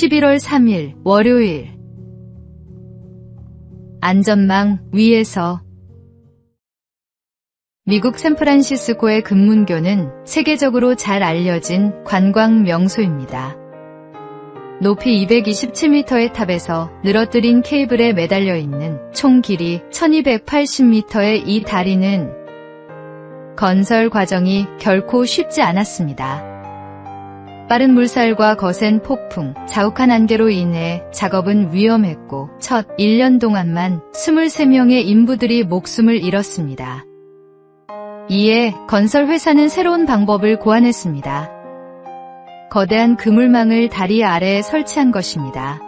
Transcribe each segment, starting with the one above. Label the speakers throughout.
Speaker 1: 11월 3일 월요일. 안전망 위에서. 미국 샌프란시스코의 금문교는 세계적으로 잘 알려진 관광 명소입니다. 높이 227m의 탑에서 늘어뜨린 케이블에 매달려 있는 총 길이 1280m의 이 다리는 건설 과정이 결코 쉽지 않았습니다. 빠른 물살과 거센 폭풍, 자욱한 안개로 인해 작업은 위험했고 첫 1년 동안만 23명의 인부들이 목숨을 잃었습니다. 이에 건설회사는 새로운 방법을 고안했습니다. 거대한 그물망을 다리 아래에 설치한 것입니다.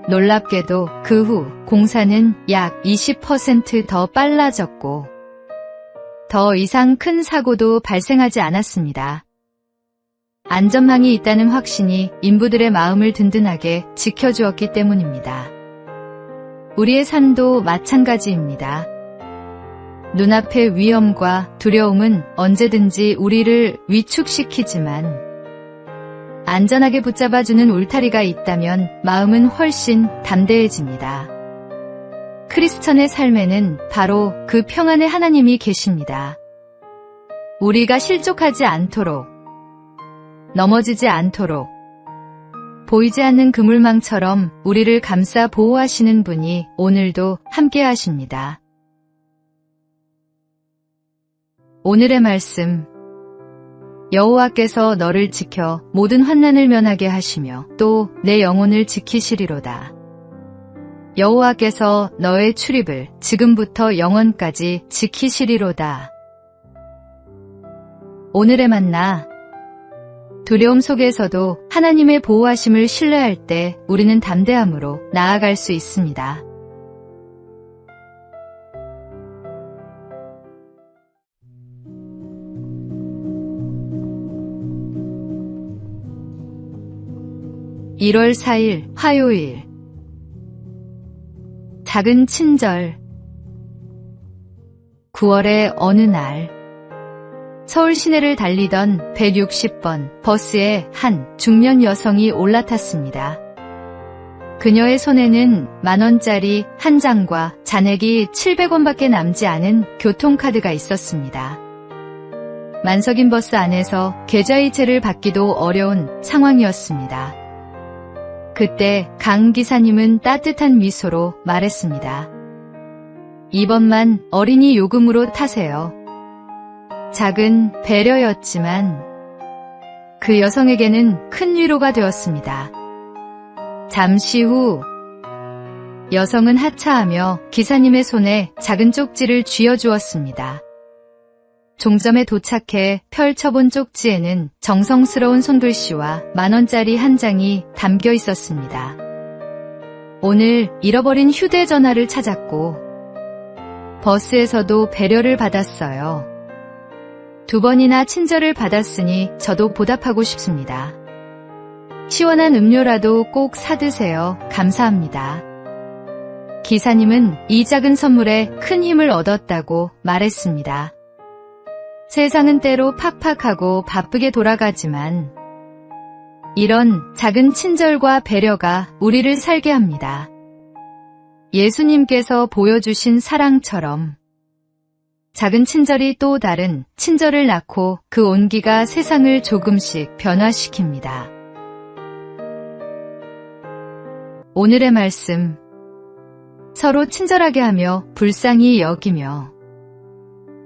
Speaker 1: 놀랍게도 그 후 공사는 약 20% 더 빨라졌고 더 이상 큰 사고도 발생하지 않았습니다. 안전망이 있다는 확신이 인부들의 마음을 든든하게 지켜주었기 때문입니다. 우리의 삶도 마찬가지입니다. 눈앞의 위험과 두려움은 언제든지 우리를 위축시키지만 안전하게 붙잡아주는 울타리가 있다면 마음은 훨씬 담대해집니다. 크리스천의 삶에는 바로 그 평안의 하나님이 계십니다. 우리가 실족하지 않도록, 넘어지지 않도록, 보이지 않는 그물망처럼 우리를 감싸 보호하시는 분이 오늘도 함께 하십니다. 오늘의 말씀. 여호와께서 너를 지켜 모든 환난을 면하게 하시며 또 내 영혼을 지키시리로다. 여호와께서 너의 출입을 지금부터 영원까지 지키시리로다. 오늘의 만나. 두려움 속에서도 하나님의 보호하심을 신뢰할 때 우리는 담대함으로 나아갈 수 있습니다. (1월 4일) 화요일. 작은 친절. 9월의 어느 날, 서울 시내를 달리던 160번 버스에 한 중년 여성이 올라탔습니다. 그녀의 손에는 10,000원짜리 한 장과 잔액이 700원밖에 남지 않은 교통카드가 있었습니다. 만석인 버스 안에서 계좌이체를 받기도 어려운 상황이었습니다. 그때 강 기사님은 따뜻한 미소로 말했습니다. 이번만 어린이 요금으로 타세요. 작은 배려였지만 그 여성에게는 큰 위로가 되었습니다. 잠시 후 여성은 하차하며 기사님의 손에 작은 쪽지를 쥐어주었습니다. 종점에 도착해 펼쳐본 쪽지에는 정성스러운 손글씨와 10,000원짜리 한 장이 담겨 있었습니다. 오늘 잃어버린 휴대전화를 찾았고 버스에서도 배려를 받았어요. 2번이나 친절을 받았으니 저도 보답하고 싶습니다. 시원한 음료라도 꼭 사드세요. 감사합니다. 기사님은 이 작은 선물에 큰 힘을 얻었다고 말했습니다. 세상은 때로 팍팍하고 바쁘게 돌아가지만 이런 작은 친절과 배려가 우리를 살게 합니다. 예수님께서 보여주신 사랑처럼 작은 친절이 또 다른 친절을 낳고 그 온기가 세상을 조금씩 변화시킵니다. 오늘의 말씀. 서로 친절하게 하며 불쌍히 여기며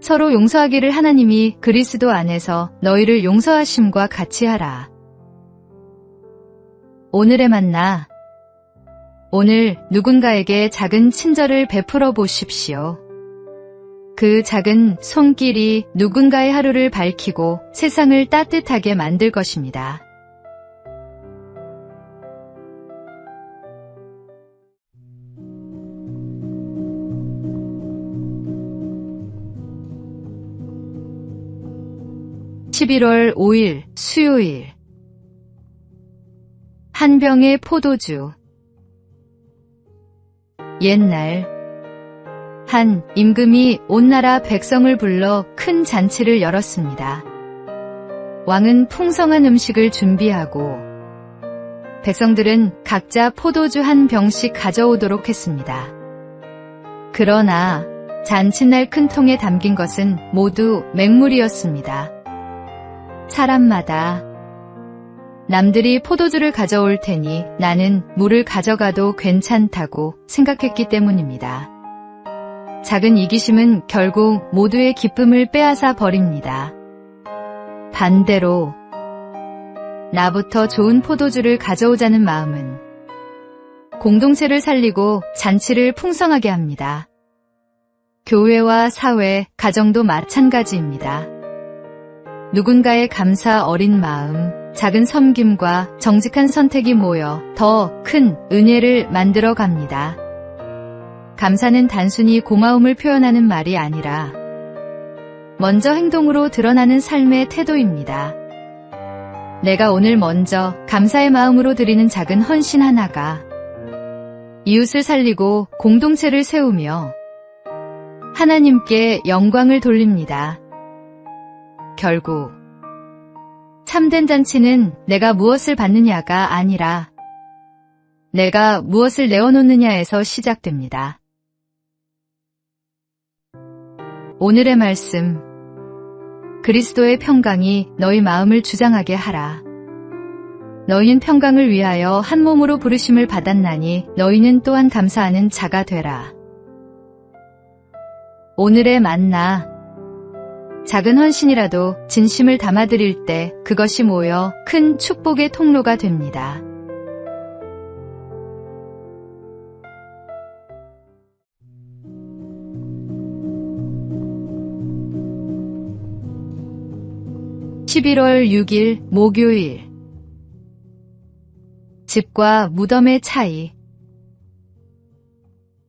Speaker 1: 서로 용서하기를 하나님이 그리스도 안에서 너희를 용서하심과 같이 하라. 오늘의 만나. 오늘 누군가에게 작은 친절을 베풀어 보십시오. 그 작은 손길이 누군가의 하루를 밝히고 세상을 따뜻하게 만들 것입니다. (11월 5일) 수요일. 한 병의 포도주. 옛날 한 임금이 온 나라 백성을 불러 큰 잔치를 열었습니다. 왕은 풍성한 음식을 준비하고 백성들은 각자 포도주 한 병씩 가져오도록 했습니다. 그러나 잔칫날 큰 통에 담긴 것은 모두 맹물이었습니다. 사람마다 남들이 포도주를 가져올 테니 나는 물을 가져가도 괜찮다고 생각했기 때문입니다. 작은 이기심은 결국 모두의 기쁨을 빼앗아 버립니다. 반대로 나부터 좋은 포도주를 가져오자는 마음은 공동체를 살리고 잔치를 풍성하게 합니다. 교회와 사회, 가정도 마찬가지입니다. 누군가의 감사 어린 마음, 작은 섬김과 정직한 선택이 모여 더 큰 은혜를 만들어 갑니다. 감사는 단순히 고마움을 표현하는 말이 아니라 먼저 행동으로 드러나는 삶의 태도입니다. 내가 오늘 먼저 감사의 마음으로 드리는 작은 헌신 하나가 이웃을 살리고 공동체를 세우며 하나님께 영광을 돌립니다. 결국 참된 잔치는 내가 무엇을 받느냐가 아니라 내가 무엇을 내어놓느냐에서 시작됩니다. 오늘의 말씀, 그리스도의 평강이 너희 마음을 주장하게 하라. 너희는 평강을 위하여 한 몸으로 부르심을 받았나니 너희는 또한 감사하는 자가 되라. 오늘의 만나, 작은 헌신이라도 진심을 담아드릴 때 그것이 모여 큰 축복의 통로가 됩니다. (11월 6일) 목요일. 집과 무덤의 차이.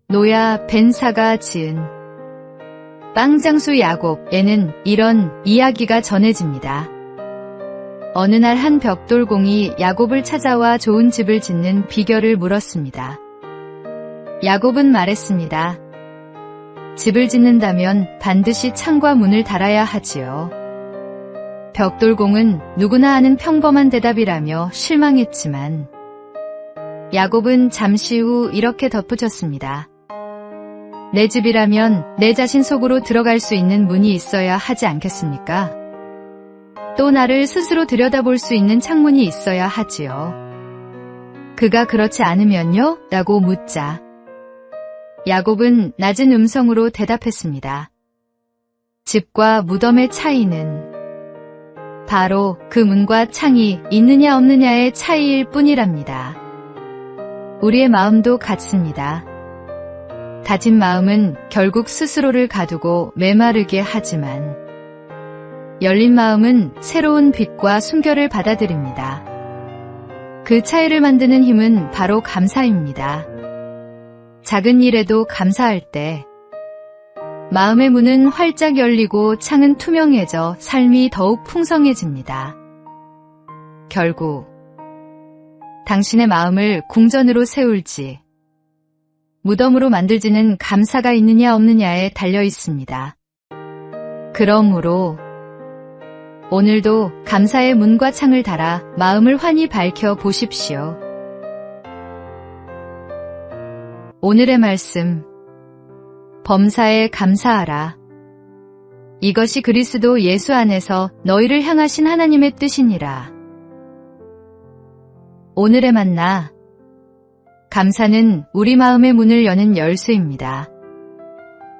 Speaker 1: 노야 벤사가 지은 빵장수 야곱에는 이런 이야기가 전해집니다. 어느 날 한 벽돌공이 야곱을 찾아와 좋은 집을 짓는 비결을 물었습니다. 야곱은 말했습니다. 집을 짓는다면 반드시 창과 문을 달아야 하지요. 벽돌공은 누구나 아는 평범한 대답이라며 실망했지만 야곱은 잠시 후 이렇게 덧붙였습니다. 내 집이라면 내 자신 속으로 들어갈 수 있는 문이 있어야 하지 않겠습니까? 또 나를 스스로 들여다볼 수 있는 창문이 있어야 하지요. 그가 그렇지 않으면요? 라고 묻자 야곱은 낮은 음성으로 대답했습니다. 집과 무덤의 차이는 바로 그 문과 창이 있느냐 없느냐의 차이일 뿐이랍니다. 우리의 마음도 같습니다. 다진 마음은 결국 스스로를 가두고 메마르게 하지만 열린 마음은 새로운 빛과 순결을 받아들입니다. 그 차이를 만드는 힘은 바로 감사입니다. 작은 일에도 감사할 때 마음의 문은 활짝 열리고 창은 투명해져 삶이 더욱 풍성해집니다. 결국 당신의 마음을 궁전으로 세울지 무덤으로 만들지는 감사가 있느냐 없느냐에 달려 있습니다. 그러므로 오늘도 감사의 문과 창을 달아 마음을 환히 밝혀 보십시오. 오늘의 말씀, 범사에 감사하라. 이것이 그리스도 예수 안에서 너희를 향하신 하나님의 뜻이니라. 오늘의 만나, 감사는 우리 마음의 문을 여는 열쇠입니다.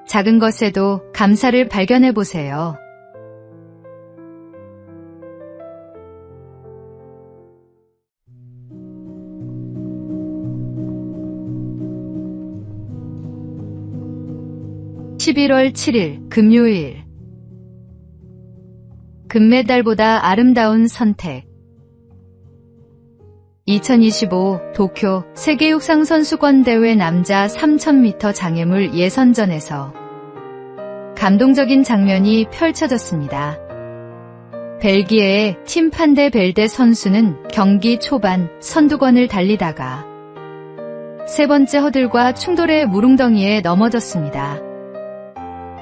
Speaker 1: 작은 것에도 감사를 발견해 보세요. (11월 7일) 금요일. 금메달보다 아름다운 선택. 2025 도쿄 세계육상선수권대회 남자 3000m 장애물 예선전에서 감동적인 장면이 펼쳐졌습니다. 벨기에의 팀 판데 벨데 선수는 경기 초반 선두권을 달리다가 세 번째 허들과 충돌해 물웅덩이에 넘어졌습니다.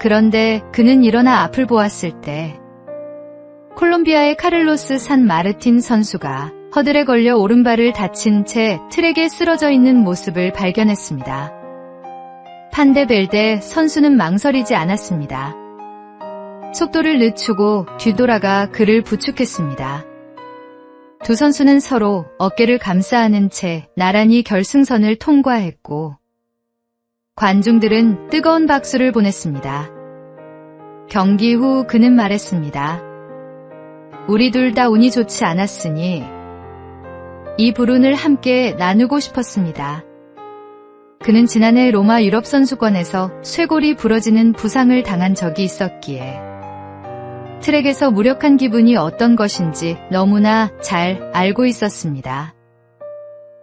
Speaker 1: 그런데 그는 일어나 앞을 보았을 때 콜롬비아의 카를로스 산 마르틴 선수가 허들에 걸려 오른발을 다친 채 트랙에 쓰러져 있는 모습을 발견했습니다. 판데벨데 선수는 망설이지 않았습니다. 속도를 늦추고 뒤돌아가 그를 부축했습니다. 두 선수는 서로 어깨를 감싸 안은 채 나란히 결승선을 통과했고 관중들은 뜨거운 박수를 보냈습니다. 경기 후 그는 말했습니다. 우리 둘 다 운이 좋지 않았으니 이 불운을 함께 나누고 싶었습니다. 그는 지난해 로마 유럽선수권에서 쇄골이 부러지는 부상을 당한 적이 있었기에 트랙에서 무력한 기분이 어떤 것인지 너무나 잘 알고 있었습니다.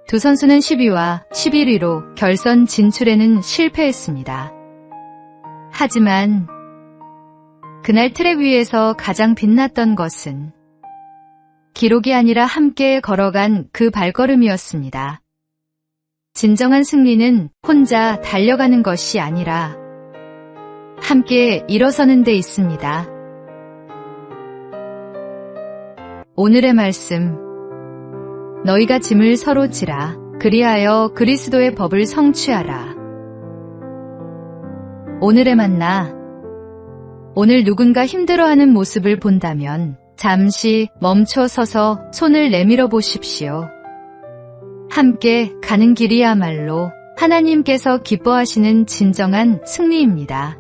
Speaker 1: 두 선수는 10위와 11위로 결선 진출에는 실패했습니다. 하지만 그날 트랙 위에서 가장 빛났던 것은 기록이 아니라 함께 걸어간 그 발걸음이었습니다. 진정한 승리는 혼자 달려가는 것이 아니라 함께 일어서는 데 있습니다. 오늘의 말씀. 너희가 짐을 서로 지라. 그리하여 그리스도의 법을 성취하라. 오늘의 만나. 오늘 누군가 힘들어하는 모습을 본다면 잠시 멈춰 서서 손을 내밀어 보십시오. 함께 가는 길이야말로 하나님께서 기뻐하시는 진정한 승리입니다.